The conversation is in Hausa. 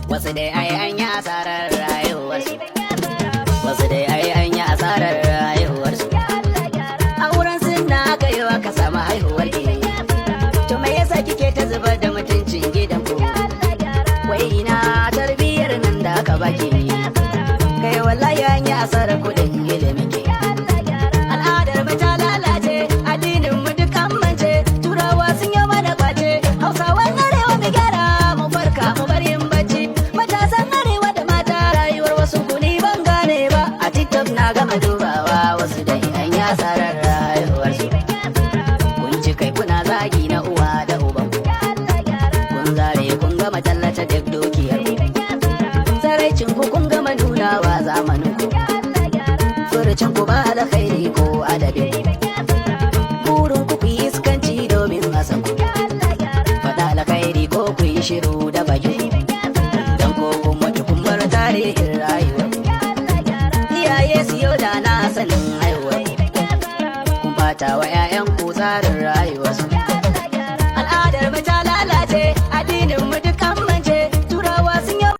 Wasu dai ai an yi asarar rayuwarsu, wasu dai ai an yi asarar rayuwarsu. A wurin sunna aka yi wa ka samu haihuwar ki. To me yasa kike ta zubar da mutuncin gidanku? Wai ina tarbiyyar nan da aka baki? Kai wallahi an yi asarar kuɗin ilimin ki. Al'adar mu ta lalace, addinin mu duk an mance, turawa sun yi mana kwace, hausawan arewa mu gyara mu farka mu bar yin bacci. Matasan arewa da mata rayuwar wasu kuni ban gane ba. A TikTok na gama dubawa wasu dai an yi asarar rayuwarsu. Kun ci kai kuna zagi na uwa da uban ku. Kun zare kun gama tallata duk dukiyar ku. Tsaraicin ku kun gama nunawa zamanin ku. Furucin ku ba alkhairi ko adabi. Burin ku yi iskanci domin asan ku. Faɗa alkhairi ko ku yi shiru da baki. Dan ko kun mutu kun bar tarihin rayuwar. Iyaye siyo da na sanin haihuwar. Kun bata wa 'ya'yan ku tsarin rayuwarsu.